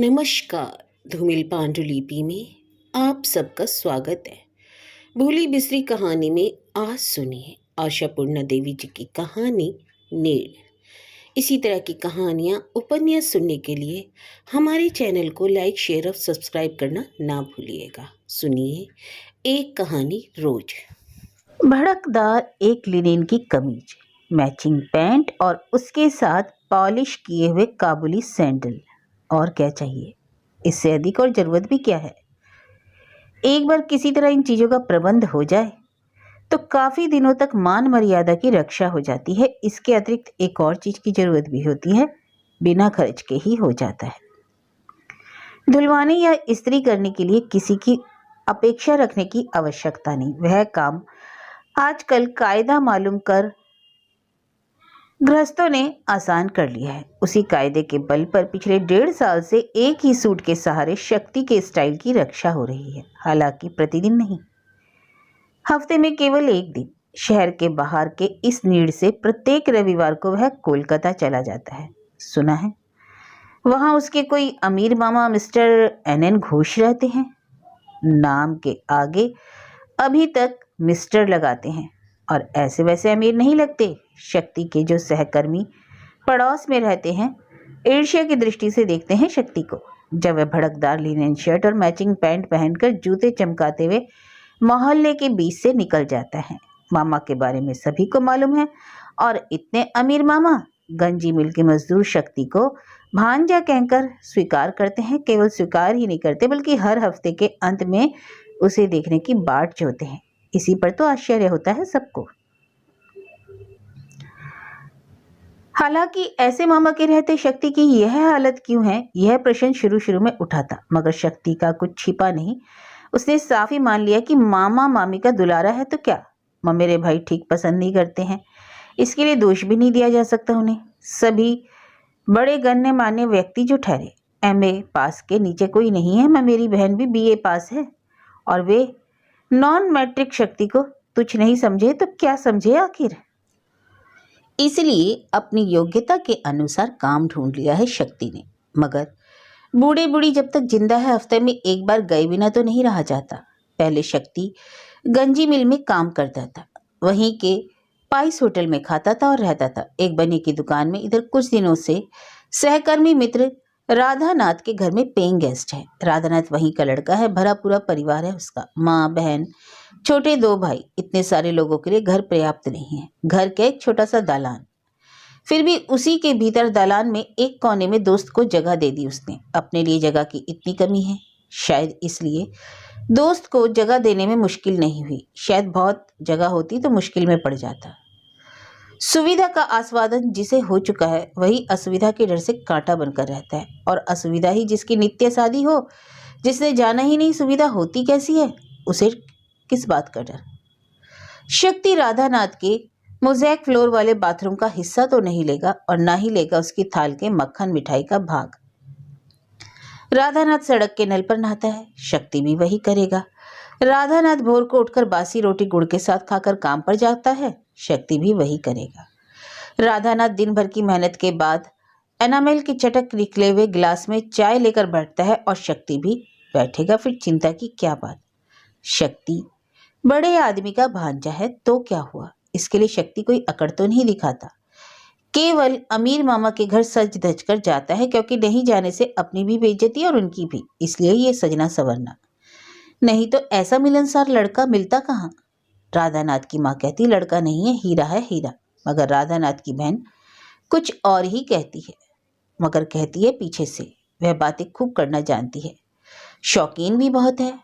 नमस्कार। धूमिल पांडुलिपि में आप सबका स्वागत है। भूली बिसरी कहानी में आज सुनिए आशापूर्णा देवी जी की कहानी नीड़। इसी तरह की कहानियाँ उपन्यास सुनने के लिए हमारे चैनल को लाइक शेयर और सब्सक्राइब करना ना भूलिएगा। सुनिए एक कहानी रोज। भड़कदार एक लिनेन की कमीज, मैचिंग पैंट और उसके साथ पॉलिश किए हुए काबुली सैंडल। और क्या चाहिए? इससे अधिक और ज़रूरत भी क्या है? एक बार किसी तरह इन चीज़ों का प्रबंध हो जाए तो काफ़ी दिनों तक मान मर्यादा की रक्षा हो जाती है। इसके अतिरिक्त एक और चीज़ की ज़रूरत भी होती है, बिना खर्च के ही हो जाता है। धुलवाने या इस्त्री करने के लिए किसी की अपेक्षा रखने की आवश्यकता नहीं। वह काम आजकल कायदा मालूम कर गृहस्थों ने आसान कर लिया है। उसी कायदे के बल पर पिछले 1.5 साल से एक ही सूट के सहारे शक्ति के स्टाइल की रक्षा हो रही है। हालांकि प्रतिदिन नहीं, हफ्ते में केवल एक दिन शहर के बाहर के इस नीड़ से प्रत्येक रविवार को वह कोलकाता चला जाता है। सुना है वहां उसके कोई अमीर मामा मिस्टर NN घोष रहते हैं। नाम के आगे अभी तक मिस्टर लगाते हैं और ऐसे वैसे अमीर नहीं लगते। शक्ति के जो सहकर्मी पड़ोस में रहते हैं ईर्ष्या की दृष्टि से देखते हैं शक्ति को। जब वह भड़कदार लिनेन शर्ट और मैचिंग पैंट पहनकर जूते चमकाते हुए मोहल्ले के बीच से निकल जाता है। मामा के बारे में सभी को मालूम है और इतने अमीर मामा गंजी मिल के मजदूर शक्ति को भांजा कहकर स्वीकार करते हैं। केवल स्वीकार ही नहीं करते बल्कि हर हफ्ते के अंत में उसे देखने की बाट जोहते हैं। इसी पर तो आश्चर्य होता है सबको। हालांकि ऐसे मामा के रहते शक्ति की यह हालत क्यों है, यह प्रश्न शुरू में उठा था, मगर शक्ति का कुछ छिपा नहीं। उसने साफ ही मान लिया कि मामा मामी का दुलारा है तो क्या, मेरे भाई ठीक पसंद नहीं करते हैं, इसके लिए दोष भी नहीं दिया जा सकता उन्हें। सभी बड़े गण्य मान्य व्यक्ति जो ठहरे MA पास के नीचे कोई नहीं है। मेरी बहन भी BA पास है और वे नॉन मैट्रिक शक्ति को तुच्छ नहीं समझे तो क्या समझे आखिर। इसलिए अपनी योग्यता के अनुसार काम ढूंढ लिया है शक्ति ने। मगर बूढ़े बूढ़ी जब तक जिंदा है हफ्ते में एक बार गए बिना तो नहीं रहा जाता। पहले शक्ति गंजी मिल में काम करता था, वहीं के पाइस होटल में खाता था और रहता था। एक बनी की दुकान में इधर कुछ दिनों से सहकर्मी मित्र राधानाथ के घर में पेइंग गेस्ट है। राधानाथ वहीं का लड़का है, भरा पूरा परिवार है उसका, माँ बहन छोटे 2 भाई। इतने सारे लोगों के लिए घर पर्याप्त नहीं है। घर का एक छोटा सा दालान, फिर भी उसी के भीतर दालान में एक कोने में दोस्त को जगह दे दी उसने। अपने लिए जगह की इतनी कमी है, शायद इसलिए दोस्त को जगह देने में मुश्किल नहीं हुई। शायद बहुत जगह होती तो मुश्किल में पड़ जाता। सुविधा का आस्वादन जिसे हो चुका है वही असुविधा के डर से कांटा बनकर रहता है, और असुविधा ही जिसकी नित्य शादी हो, जिसने जाना ही नहीं सुविधा होती कैसी है, उसे किस बात का डर। शक्ति राधानाथ के मोज़ैक फ्लोर वाले बाथरूम का हिस्सा तो नहीं लेगा और ना ही लेगा उसकी थाल के मक्खन मिठाई का भाग। राधानाथ सड़क के नल पर नहाता है, शक्ति भी वही करेगा। राधानाथ भोर को उठकर बासी रोटी गुड़ के साथ खाकर काम पर जाता है, शक्ति भी वही करेगा। राधानाथ दिन भर की मेहनत के बाद एनामेल के चटक निकले हुए गिलास में चाय लेकर बैठता है और शक्ति भी बैठेगा। फिर चिंता की क्या बात। शक्ति बड़े आदमी का भांजा है तो क्या हुआ, इसके लिए शक्ति कोई अकड़ तो नहीं दिखाता। केवल अमीर मामा के घर सज धज कर जाता है, क्योंकि नहीं जाने से अपनी भी बेइज्जती और उनकी भी, इसलिए ये सजना सवरना। नहीं तो ऐसा मिलनसार लड़का मिलता कहाँ। राधानाथ की माँ कहती लड़का नहीं है, हीरा है हीरा। मगर राधानाथ की बहन कुछ और ही कहती है, मगर कहती है पीछे से। वह बातें खूब करना जानती है, शौकीन भी बहुत है।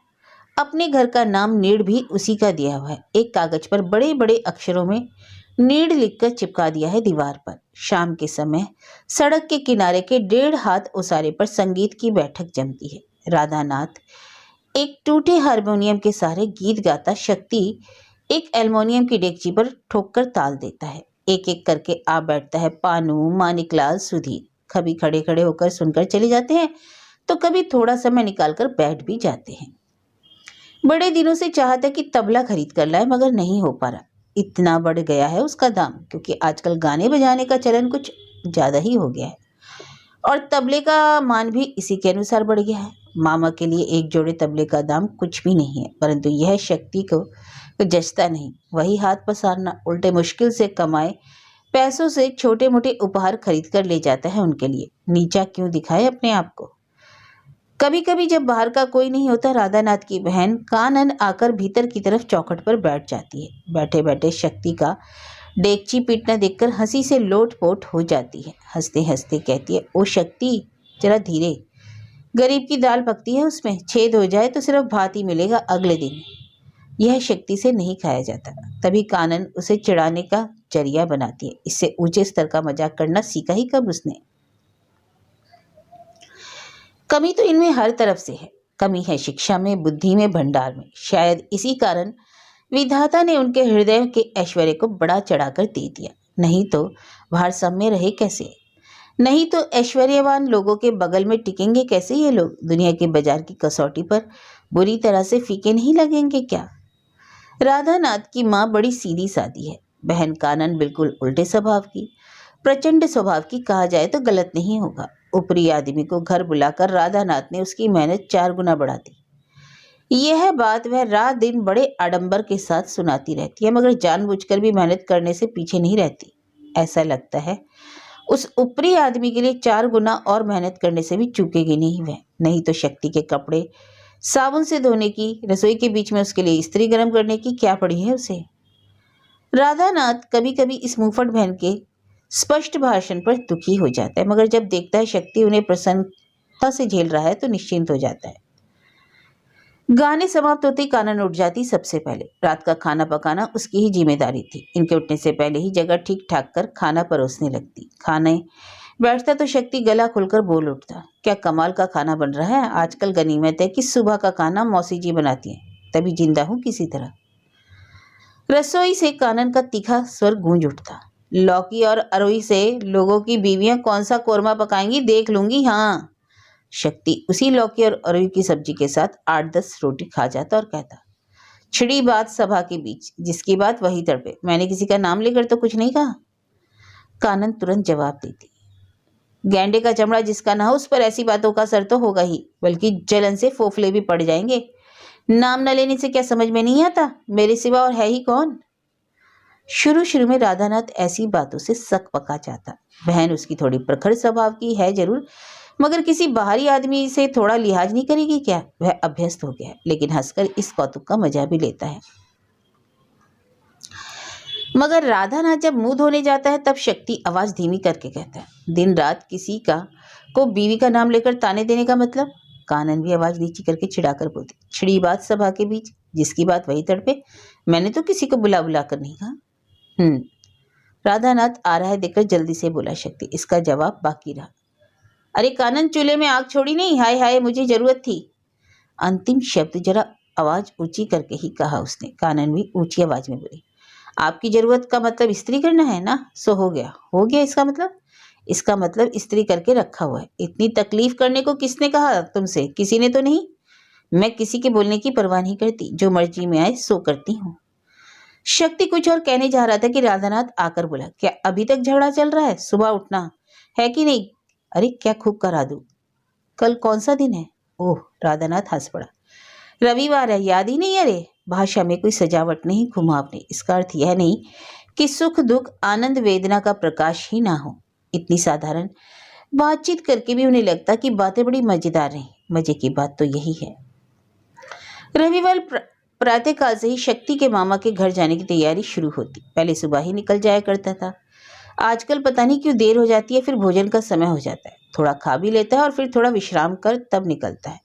अपने घर का नाम नीड़ भी उसी का दिया हुआ है। एक कागज पर बड़े बड़े अक्षरों में नीड़ लिखकर चिपका दिया है दीवार पर। शाम के समय सड़क के किनारे के 1.5 हाथ उसारे पर संगीत की बैठक जमती है। राधानाथ एक टूटे हारमोनियम के सहारे गीत गाता, शक्ति एक एल्युमिनियम की डेगची पर ठोककर ताल देता है। एक एक करके आ बैठता है पानू, मानिकलाल, सुधीर। कभी खड़े खड़े होकर सुनकर चले जाते हैं तो कभी थोड़ा समय निकालकर बैठ भी जाते हैं। बड़े दिनों से चाहता कि तबला खरीद कर लाए, मगर नहीं हो पा रहा। इतना बढ़ गया है उसका दाम, क्योंकि आजकल गाने बजाने का चलन कुछ ज़्यादा ही हो गया है और तबले का मान भी इसी के अनुसार बढ़ गया है। मामा के लिए एक जोड़े तबले का दाम कुछ भी नहीं है, परंतु यह शक्ति को जचता नहीं। वही हाथ पसारना, उल्टे मुश्किल से कमाए पैसों से छोटे मोटे उपहार खरीद कर ले जाता है उनके लिए। नीचा क्यों दिखाए अपने आप को। कभी कभी जब बाहर का कोई नहीं होता, राधानाथ की बहन कानन आकर भीतर की तरफ चौखट पर बैठ जाती है। बैठे बैठे शक्ति का डेगची पीटना देखकर हंसी से लोटपोट हो जाती है। हंसते हंसते कहती है, ओ शक्ति जरा धीरे, गरीब की दाल पकती है, उसमें छेद हो जाए तो सिर्फ भात ही मिलेगा अगले दिन। यह शक्ति से नहीं खाया जाता। तभी कानन उसे चिढ़ाने का जरिया बनाती है। इससे ऊंचे स्तर का मजाक करना सीखा ही कब उसने। कमी तो इनमें हर तरफ से है। कमी है शिक्षा में, बुद्धि में, भंडार में। शायद इसी कारण विधाता ने उनके हृदय के ऐश्वर्य को बड़ा चढ़ाकर दे दिया। नहीं तो बाहर सब में रहे कैसे। नहीं तो ऐश्वर्यवान लोगों के बगल में टिकेंगे कैसे ये लोग। दुनिया के बाजार की कसौटी पर बुरी तरह से फीके नहीं लगेंगे क्या। राधानाथ की माँ बड़ी सीधी सादी है। बहन कानन बिल्कुल उल्टे स्वभाव की, प्रचंड स्वभाव की कहा जाए तो गलत नहीं होगा। ऊपरी आदमी को घर बुलाकर राधानाथ ने उसकी मेहनत 4 गुना बढ़ा दी। यह बात वह रात दिन बड़े आडंबर के साथ सुनाती रहती है, मगर जानबूझकर भी मेहनत करने से पीछे नहीं रहती। ऐसा लगता है उस ऊपरी आदमी के लिए 4 गुना और मेहनत करने से भी चूकेगी नहीं वह। नहीं तो शक्ति के कपड़े साबुन से धोने की, रसोई के बीच में उसके लिए इस्त्री गर्म करने की क्या पड़ी है उसे। राधानाथ कभी कभी इस मुंहफट बहन के स्पष्ट भाषण पर दुखी हो जाता है, मगर जब देखता है शक्ति उन्हें प्रसन्नता से झेल रहा है तो निश्चिंत हो जाता है। गाने समाप्त होते ही कानन उठ जाती सबसे पहले। रात का खाना पकाना उसकी ही जिम्मेदारी थी। इनके उठने से पहले ही जगह ठीक ठाक कर खाना परोसने लगती। खाने बैठता तो शक्ति गला खुलकर बोल उठता, क्या कमाल का खाना बन रहा है। आजकल गनीमत है कि सुबह का खाना मौसी जी बनाती हैं, तभी जिंदा हूं किसी तरह। रसोई से कानन का तीखा स्वर गूंज उठता, लौकी और अरोई से लोगों की बीवियां कौन सा कोरमा पकाएंगी देख लूंगी। हाँ। शक्ति उसी लौकी और अरोई की सब्जी के साथ 8-10 रोटी खा जाता और कहता, छिड़ी बात सभा के बीच, जिसकी बात वही तड़पे। मैंने किसी का नाम लेकर तो कुछ नहीं कहा। कानन तुरंत जवाब देती, गैंडे का चमड़ा जिसका ना हो उस पर ऐसी बातों का असर तो होगा ही, बल्कि जलन से फोफले भी पड़ जाएंगे। नाम न लेने से क्या समझ में नहीं आता, मेरे सिवा और है ही कौन। शुरू शुरू में राधानाथ ऐसी बातों से सक पका जाता। बहन उसकी थोड़ी प्रखर स्वभाव की है जरूर, मगर किसी बाहरी आदमी से थोड़ा लिहाज नहीं करेगी क्या। वह अभ्यस्त हो गया है, लेकिन हंसकर इस कौतुक का मजा भी लेता है। मगर राधानाथ जब मुंह धोने जाता है तब शक्ति आवाज धीमी करके कहता है, दिन रात किसी का को बीवी का नाम लेकर ताने देने का मतलब। कानन भी आवाज नीची करके चिढ़ाकर बोलती, छिड़ी बात सभा के बीच, जिसकी बात वही तड़पे। मैंने तो किसी को बुला बुला कर नहीं कहा। राधानाथ आ रहा है देखकर जल्दी से बोला शक्ति। इसका जवाब बाकी रहा। अरे कानन, चूल्हे में आग छोड़ी नहीं, हाय हाय मुझे जरूरत थी। अंतिम शब्द जरा आवाज ऊंची करके ही कहा उसने। कानन भी ऊंची आवाज में बोली, आपकी जरूरत का मतलब इस्त्री करना है ना। सो हो गया इसका मतलब इस्त्री करके रखा हुआ है। इतनी तकलीफ करने को किसने कहा तुमसे। किसी ने तो नहीं। मैं किसी के बोलने की परवाह नहीं करती, जो मर्जी में आए सो करती हूँ। शक्ति कुछ और कहने जा रहा था कि राधानाथ आकर बोला, क्या अभी तक झगड़ा चल रहा है। सुबह उठना है कि नहीं। अरे क्या खूब करा दूं। कल कौन सा दिन है। ओह, राधानाथ हंस पड़ा। रविवार है, याद ही नहीं। अरे भाषा में कोई सजावट नहीं, घुमावने। इसका अर्थ यह नहीं कि सुख दुख आनंद वेदना का प्रकाश ही ना हो। इतनी साधारण बातचीत करके भी उन्हें लगता कि बातें बड़ी मजेदार रही। मजे की बात तो यही है। रविवार प्रातःकाल से ही शक्ति के मामा के घर जाने की तैयारी शुरू होती। पहले सुबह ही निकल जाया करता था। आजकल पता नहीं क्यों देर हो जाती है, फिर भोजन का समय हो जाता है। थोड़ा खा भी लेता है और फिर थोड़ा विश्राम कर तब निकलता है।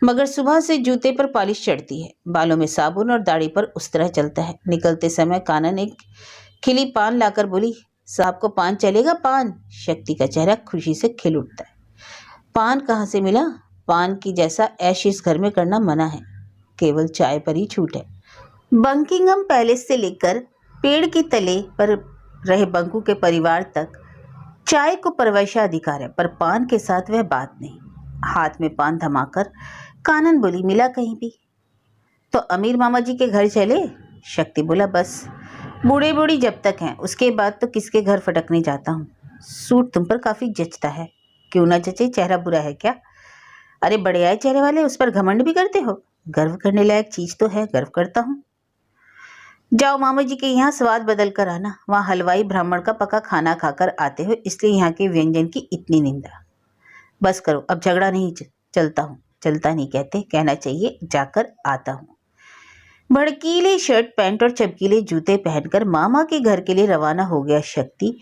मगर सुबह से जूते पर पॉलिश चढ़ती है, बालों में साबुन और दाढ़ी पर उस तरह चलता है। निकलते समय कानन एक खिली पान लाकर बोली, साहब को पान चलेगा। पान। शक्ति का चेहरा खुशी से खिल उठता है। पान कहाँ से मिला। पान की जैसा ऐश इस घर में करना मना है, केवल चाय पर ही छूट है। बंकिंगम पैलेस से लेकर पेड़ के तले पर रहे बंकू के परिवार तक चाय को परवैशाधिकार है, पर पान के साथ वह बात नहीं। हाथ में पान थमाकर कानन बोली, मिला कहीं भी तो अमीर मामा जी के घर चले। शक्ति बोला, बस बूढ़े बूढ़ी जब तक हैं, उसके बाद तो किसके घर फटकने जाता हूँ। सूट तुम पर काफी जचता है। क्यों ना जचे, चेहरा बुरा है क्या? अरे बड़े आए चेहरे वाले, उस पर घमंड भी करते हो? गर्व करने लायक चीज तो है, गर्व करता हूँ। जाओ मामा जी के यहाँ स्वाद बदल कर आना, वहाँ हलवाई ब्राह्मण का पका खाना खाकर आते हो, इसलिए यहाँ के व्यंजन की इतनी निंदा। बस करो, अब झगड़ा नहीं, चलता हूँ। चलता नहीं कहते, कहना चाहिए जाकर आता हूँ। भड़कीले शर्ट पैंट और चमकीले जूते पहनकर मामा के घर के लिए रवाना हो गया शक्ति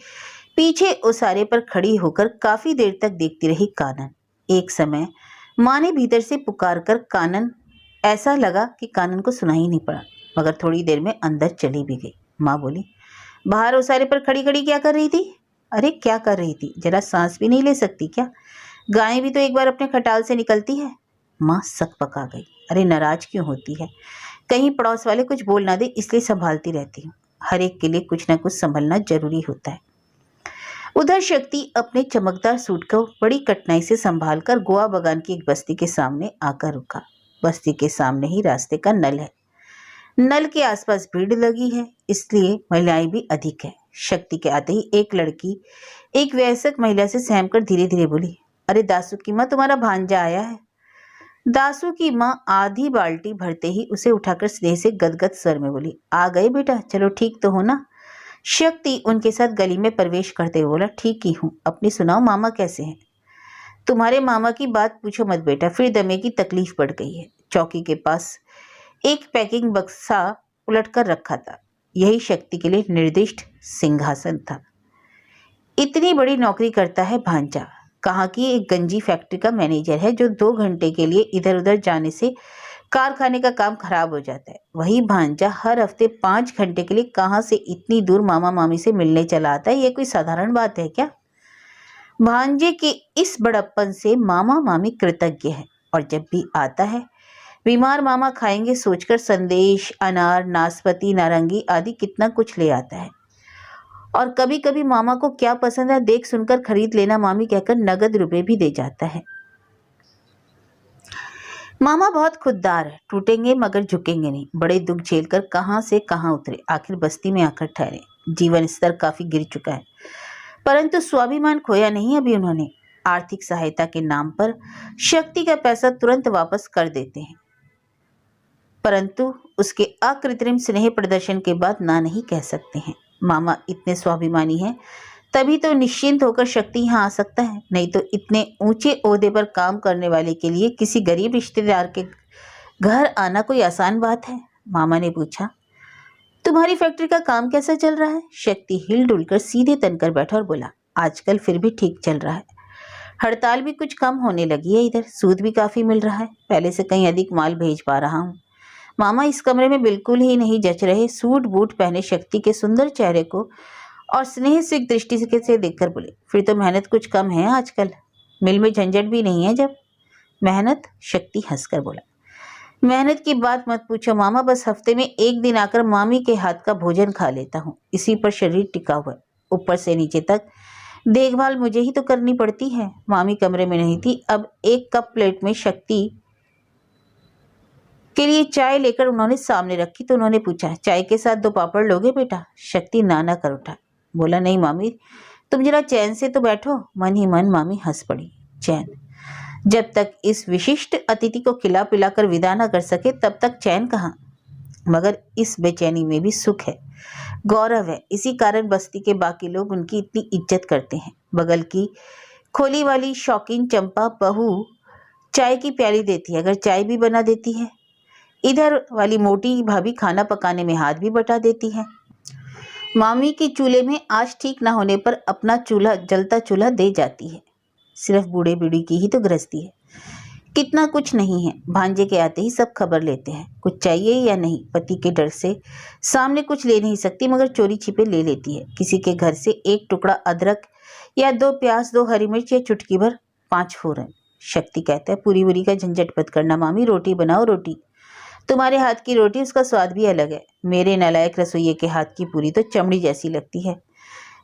पीछे उसारे पर खड़ी होकर काफी देर तक देखती रही कानन। एक समय माँ ने भीतर से पुकार कर कानन, ऐसा लगा कि कानन को सुना ही नहीं पड़ा, मगर थोड़ी देर में अंदर चली भी गई। माँ बोली, बाहर उसारे पर खड़ी खड़ी क्या कर रही थी? अरे क्या कर रही थी, जरा सांस भी नहीं ले सकती क्या? गाय भी तो एक बार अपने खटाल से निकलती है। माँ सक पका गई। अरे नाराज क्यों होती है? कहीं पड़ोस वाले कुछ बोल ना दे, इसलिए संभालती रहती हूँ। हर एक के लिए कुछ ना कुछ संभलना जरूरी होता है। उधर शक्ति अपने चमकदार सूट को बड़ी कठिनाई से संभालकर गोवा बागान की एक बस्ती के सामने आकर रुका। बस्ती के सामने ही रास्ते का नल है। नल के आसपास भीड़ लगी है, इसलिए महिलाएं भी अधिक है। शक्ति के आते ही एक लड़की एक वयस्क महिला से सहमकर धीरे धीरे बोली, अरे दासू की माँ, तुम्हारा भांजा आया है। दासू की माँ आधी बाल्टी भरते ही उसे उठाकर स्नेह से गदगद स्वर में बोली, आ गए बेटा, चलो ठीक तो हो ना? शक्ति उनके साथ गली में प्रवेश करते हुए बोला, ठीक ही हूँ, अपनी सुनाओ, मामा कैसे हैं? तुम्हारे मामा की बात पूछो मत बेटा, फिर दमे की तकलीफ बढ़ गई है। चौकी के पास एक पैकिंग बक्सा उलट कर रखा था, यही शक्ति के लिए निर्दिष्ट सिंहासन था। इतनी बड़ी नौकरी करता है भांजा, कहाँ की एक गंजी फैक्ट्री का मैनेजर है, जो 2 घंटे के लिए इधर उधर जाने से कारखाने का काम खराब हो जाता है। वही भांजा हर हफ्ते 5 घंटे के लिए कहाँ से इतनी दूर मामा मामी से मिलने चला आता है। ये कोई साधारण बात है क्या? भांजे के इस बड़प्पन से मामा मामी कृतज्ञ है, और जब भी आता है बीमार मामा खाएंगे सोचकर संदेश, अनार, नाशपाती, नारंगी आदि कितना कुछ ले आता है। और कभी कभी मामा को क्या पसंद है देख सुनकर खरीद लेना मामी कहकर नगद रुपए भी दे जाता है। मामा बहुत खुददार है, टूटेंगे मगर झुकेंगे नहीं। बड़े दुख झेलकर कहाँ से कहाँ उतरे, आखिर बस्ती में आकर ठहरे। जीवन स्तर काफी गिर चुका है, परंतु स्वाभिमान खोया नहीं अभी उन्होंने। आर्थिक सहायता के नाम पर शक्ति का पैसा तुरंत वापस कर देते हैं, परंतु उसके अकृत्रिम स्नेह प्रदर्शन के बाद ना नहीं कह सकते हैं। मामा इतने स्वाभिमानी हैं, तभी तो निश्चिंत होकर शक्ति यहाँ आ सकता है, नहीं तो इतने ऊंचे ओहदे पर काम करने वाले के लिए किसी गरीब रिश्तेदार के घर आना कोई आसान बात है? मामा ने पूछा, तुम्हारी फैक्ट्री का काम कैसा चल रहा है? शक्ति हिल डुल कर सीधे तनकर बैठा और बोला, आजकल फिर भी ठीक चल रहा है। हड़ताल भी कुछ कम होने लगी है, इधर सूद भी काफी मिल रहा है, पहले से कहीं अधिक माल भेज पा रहा हूँ। मामा इस कमरे में बिल्कुल ही नहीं जच रहे। सूट बूट पहने शक्ति के सुंदर चेहरे को और स्नेह से एक दृष्टि से देखकर बोले, फिर तो मेहनत कुछ कम है आजकल, मिल में झंझट भी नहीं है जब। मेहनत? शक्ति हंसकर बोला, मेहनत की बात मत पूछो मामा, बस हफ्ते में 1 दिन आकर मामी के हाथ का भोजन खा लेता हूँ, इसी पर शरीर टिका हुआ है। ऊपर से नीचे तक देखभाल मुझे ही तो करनी पड़ती है। मामी कमरे में नहीं थी। अब एक कप प्लेट में शक्ति के लिए चाय लेकर उन्होंने सामने रखी तो उन्होंने पूछा, चाय के साथ 2 पापड़ लोगे बेटा? शक्ति नाना कर उठा, बोला, नहीं मामी, तुम जरा चैन से तो बैठो। मन ही मन मामी हंस पड़ी। चैन? जब तक इस विशिष्ट अतिथि को खिला पिलाकर विदा न कर सके तब तक चैन कहाँ? मगर इस बेचैनी में भी सुख है, गौरव है। इसी कारण बस्ती के बाकी लोग उनकी इतनी इज्जत करते हैं। बगल की खोली वाली शौकीन चंपा बहू चाय की प्याली देती है, अगर चाय भी बना देती है। इधर वाली मोटी भाभी खाना पकाने में हाथ भी बटा देती है। मामी के चूल्हे में आँच ठीक ना होने पर अपना जलता चूल्हा दे जाती है। सिर्फ बूढ़े बूढ़ी की ही तो गृहस्थी है, कितना कुछ नहीं है। भांजे के आते ही सब खबर लेते हैं, कुछ चाहिए या नहीं। पति के डर से सामने कुछ ले नहीं सकती, मगर चोरी छिपे ले लेती है। किसी के घर से 1 टुकड़ा अदरक या 2 प्याज, 2 हरी मिर्च या चुटकी भर 5 फोरन। शक्ति कहता है, पूरी बुरी का झंझट मत करना मामी, रोटी बनाओ रोटी। तुम्हारे हाथ की रोटी, उसका स्वाद भी अलग है। मेरे नालायक रसोइये के हाथ की पूरी तो चमड़ी जैसी लगती है।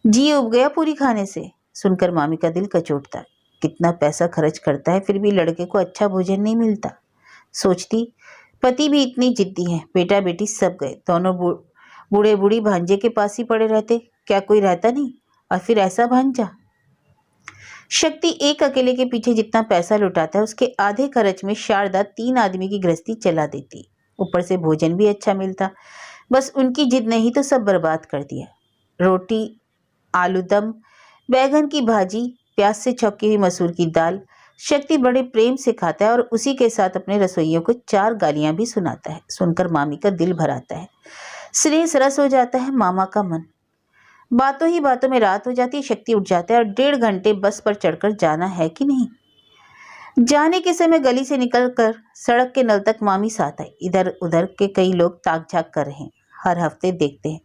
जी उब गया पूरी खाने से। सुनकर मामी का दिल कचोटता है। कितना पैसा खर्च करता है, फिर भी लड़के को अच्छा भोजन नहीं मिलता। सोचती, पति भी इतनी जिद्दी है, बेटा बेटी सब गए, दोनों बूढ़े बूढ़ी भांजे के पास ही पड़े रहते, क्या कोई रहता नहीं? और फिर ऐसा भांजा। शक्ति एक अकेले के पीछे जितना पैसा लुटाता है उसके आधे खर्च में शारदा 3 आदमी की गृहस्थी चला देती। ऊपर से भोजन भी अच्छा मिलता। बस उनकी जिद नहीं तो सब बर्बाद कर दिया। रोटी, आलू दम, बैगन की भाजी, प्याज से छौंकी हुई मसूर की दाल शक्ति बड़े प्रेम से खाता है और उसी के साथ अपने रसोइयों को 4 गालियां भी सुनाता है। सुनकर मामी का दिल भर आता है। स्नेह सरस हो जाता है मामा का मन। बातों ही बातों में रात हो जाती है। शक्ति उठ जाता है और 1.5 घंटे बस पर चढ़कर जाना है कि नहीं। जाने के समय गली से निकलकर सड़क के नल तक मामी साथ आई। इधर उधर के कई लोग ताक झाक कर रहे हैं। हर हफ्ते देखते हैं,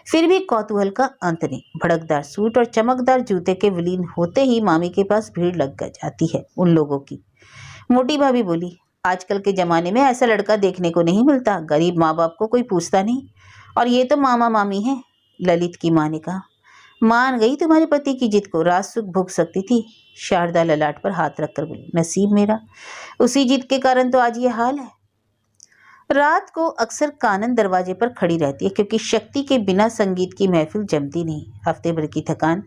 फिर भी कौतूहल का अंत नहीं। भड़कदार सूट और चमकदार जूते के विलीन होते ही मामी के पास भीड़ लग जाती है उन लोगों की। मोटी भाभी बोली, आजकल के जमाने में ऐसा लड़का देखने को नहीं मिलता। गरीब माँ बाप को कोई पूछता नहीं। और ये तो मामा मामी हैं। ललित की माँ ने कहा, मान गई तुम्हारे पति की जिद को, रात सुख भोग सकती थी। शारदा ललाट पर हाथ रखकर बोली, नसीब मेरा, उसी जिद के कारण तो आज ये हाल है। रात को अक्सर कानन दरवाजे पर खड़ी रहती है क्योंकि शक्ति के बिना संगीत की महफिल जमती नहीं। हफ्ते भर की थकान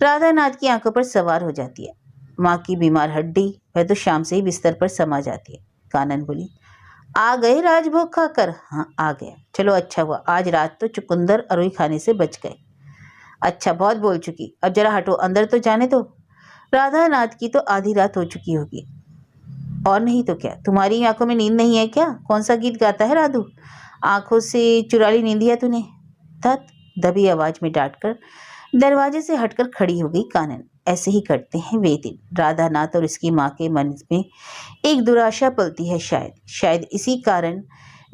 राधा नाथ की आंखों पर सवार हो जाती है। माँ की बीमार हड्डी वह तो शाम से ही बिस्तर पर समा जाती है। कानन बोली, आ गए राजभोग खाकर? हाँ आ गए। चलो अच्छा हुआ, आज रात तो चुकंदर अरुई खाने से बच गए। अच्छा बहुत बोल चुकी, अब जरा हटो, अंदर तो जाने दो। राधा नाथ की तो आधी रात हो चुकी होगी। और नहीं तो क्या, तुम्हारी आंखों में नींद नहीं है क्या? कौन सा गीत गाता है राधू? आंखों से चुरा ली नींद है तूने? तत दबी आवाज में डांटकर दरवाजे से हटकर खड़ी हो गई कानन। ऐसे ही करते हैं वे दिन। राधा नाथ और इसकी माँ के मन में एक दुराशा पलती है। शायद इसी कारण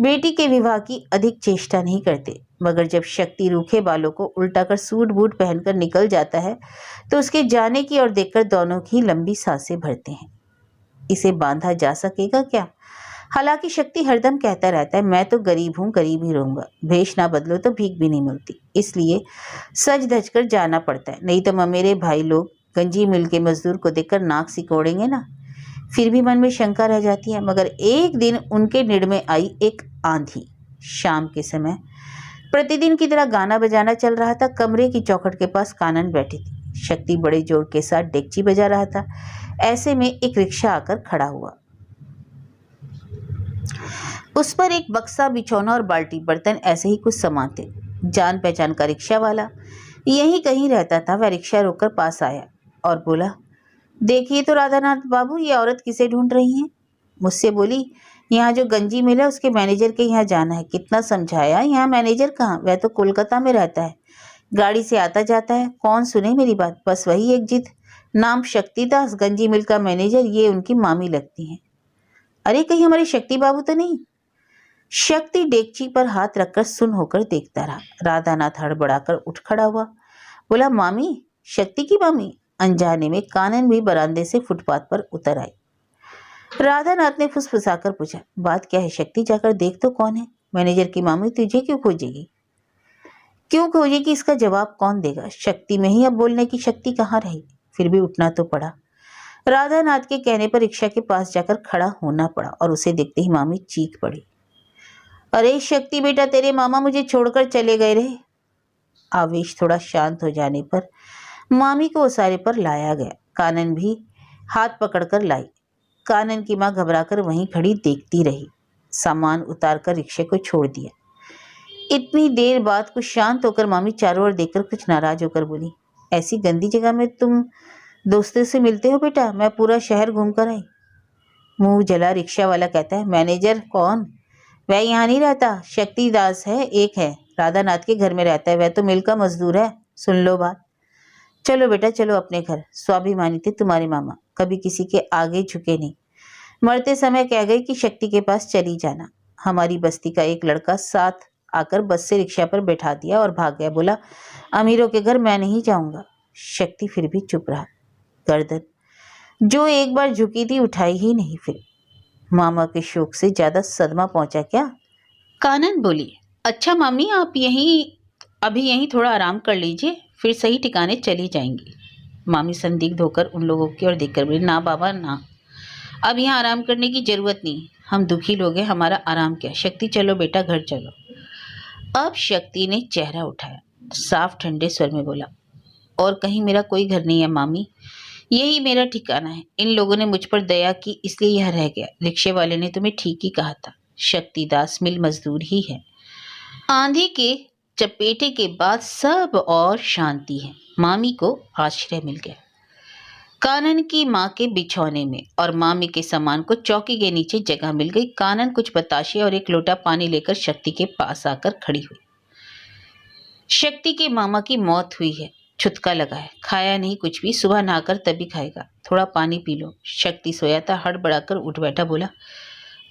बेटी के विवाह की अधिक चेष्टा नहीं करते। मगर जब शक्ति रूखे बालों को उल्टा कर सूट बूट पहनकर निकल जाता है तो उसके जाने की ओर देखकर दोनों ही लंबी सांसें भरते हैं। इसे बांधा जा सकेगा क्या? हालांकि शक्ति हरदम कहता रहता है, मैं तो गरीब हूँ, गरीब ही रहूंगा। भेष ना बदलो तो भीख भी नहीं मिलती। इसलिए सज धज कर जाना पड़ता है, नहीं तो मेरे भाई लोग गंजी मिल के मजदूर को देखकर नाक सिकोड़ेंगे ना। फिर भी मन में शंका रह जाती है। मगर एक दिन उनके निड़ में आई एक आंधी। शाम के समय प्रतिदिन की तरह गाना बजाना चल रहा था। कमरे की चौखट के पास कानन बैठी थी। शक्ति बड़े जोर के साथ डेगची बजा रहा था। ऐसे में एक रिक्शा आकर खड़ा हुआ। उस पर एक बक्सा, बिछौना और बाल्टी, बर्तन ऐसे ही कुछ सामान थे। जान पहचान का रिक्शा वाला यहीं कहीं रहता था। वह रिक्शा रोककर पास आया और बोला, देखिए तो राधानाथ बाबू, ये औरत किसे ढूंढ रही हैं? मुझसे बोली, यहाँ जो गंजी मिला उसके मैनेजर के यहाँ जाना है। कितना समझाया, यहाँ मैनेजर कहाँ, वह तो कोलकाता में रहता है, गाड़ी से आता जाता है। कौन सुने मेरी बात, बस वही एक जिद, नाम शक्ति दास, गंजी मिल का मैनेजर, ये उनकी मामी लगती हैं। अरे कहीं हमारे शक्ति बाबू तो नहीं? शक्ति डेगची पर हाथ रखकर सुन होकर देखता रहा। राधानाथ हड़बड़ाकर उठ खड़ा हुआ, बोला, मामी? शक्ति की मामी? अनजाने में कानन भी बरामदे से फुटपाथ पर उतर आई। राधानाथ ने फुसफुसाकर पूछा, बात क्या है शक्ति? जाकर देख तो कौन है। मैनेजर की मामी तुझे क्यों खोजेगी? क्यों खोजेगी इसका जवाब कौन देगा? शक्ति में ही अब बोलने की शक्ति कहाँ रही। फिर भी उठना तो पड़ा। राधानाथ के कहने पर रिक्शा के पास जाकर खड़ा होना पड़ा और उसे देखते ही मामी चीख पड़ी, अरे शक्ति बेटा, तेरे मामा मुझे छोड़कर चले गए रे। आवेश थोड़ा शांत हो जाने पर मामी को उसारे पर लाया गया। कानन भी हाथ पकड़कर लाई। कानन की माँ घबराकर वहीं खड़ी देखती रही। सामान उतारकर रिक्शे को छोड़ दिया। इतनी देर बाद कुछ शांत होकर मामी चारों ओर देखकर कुछ नाराज होकर बोली, ऐसी गंदी जगह में तुम दोस्तों से मिलते हो बेटा? मैं पूरा शहर घूम कर आई। मुंह जला रिक्शा वाला कहता है, मैनेजर कौन? वह यहाँ नहीं रहता, शक्ति दास है, एक है, राधानाथ के घर में रहता है। वह तो मिल का मजदूर है। सुन लो बात। चलो बेटा चलो अपने घर। स्वाभिमानी थे तुम्हारे मामा, कभी किसी के आगे झुके नहीं। मरते समय कह गए कि शक्ति के पास चली जाना। हमारी बस्ती का एक लड़का साथ आकर बस से रिक्शा पर बैठा दिया और भाग गया। बोला, अमीरों के घर मैं नहीं जाऊंगा। शक्ति फिर भी चुप रहा। गर्दन जो एक बार झुकी थी उठाई ही नहीं। फिर मामा के शोक से ज्यादा सदमा पहुंचा क्या? कानन बोली, अच्छा मामी, आप अभी यहीं थोड़ा आराम कर लीजिए, फिर सही ठिकाने चली जाएंगी। मामी संदिग्ध होकर उन लोगों की ओर देखकर बोली, ना बाबा ना, अब यहाँ आराम करने की जरूरत नहीं। हम दुखी लोग हैं, हमारा आराम क्या। शक्ति चलो बेटा घर चलो। अब शक्ति ने चेहरा उठाया, साफ ठंडे स्वर में बोला, और कहीं मेरा कोई घर नहीं है मामी, यही मेरा ठिकाना है। इन लोगों ने मुझ पर दया की इसलिए यह रह गया। रिक्शे वाले ने तुम्हें ठीक ही कहा था। शक्तिदास मिल मजदूर ही है। आंधी के चपेटे के बाद सब और शांति है। मामी को आश्रय मिल गया, कानन की माँ के बिछौने में, और मामी के सामान को चौकी के नीचे जगह मिल गई। कानन कुछ बताशे और एक लोटा पानी लेकर शक्ति के पास आकर खड़ी हुई। शक्ति के मामा की मौत हुई है, छुतका लगा है, खाया नहीं कुछ भी, सुबह नहाकर तभी खाएगा, थोड़ा पानी पी लो। शक्ति सोया था, हड़बड़ाकर उठ बैठा, बोला,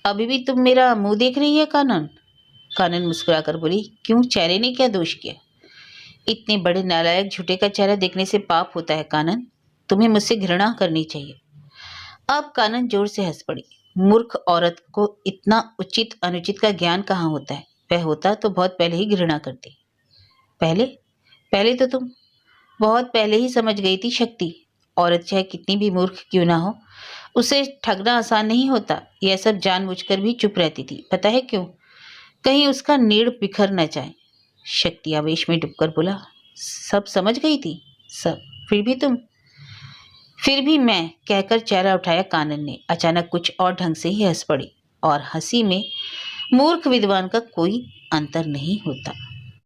अभी भी तुम मेरा मुंह देख रही है कानन? कानन मुस्कुराकर बोली, क्यों, चेहरे ने क्या दोष किया? इतने बड़े नालायक झूठे का चेहरा देखने से पाप होता है कानन, तुम्हें मुझसे घृणा करनी चाहिए। अब कानन जोर से हंस पड़ी। मूर्ख औरत को इतना उचित अनुचित का ज्ञान कहाँ होता है? वह होता तो बहुत पहले ही घृणा करती। पहले पहले तो तुम बहुत पहले ही समझ गई थी शक्ति। औरत चाहे कितनी भी मूर्ख क्यों ना हो, उसे ठगना आसान नहीं होता। यह सब जानबूझकर भी चुप रहती थी। पता है क्यों? कहीं उसका नीड़ बिखर न जाए। शक्ति आवेश में डूबकर बोला, सब समझ गई थी, सब, फिर भी मैं, कहकर चेहरा उठाया कानन ने। अचानक कुछ और ढंग से ही हंस पड़ी, और हंसी में मूर्ख विद्वान का कोई अंतर नहीं होता।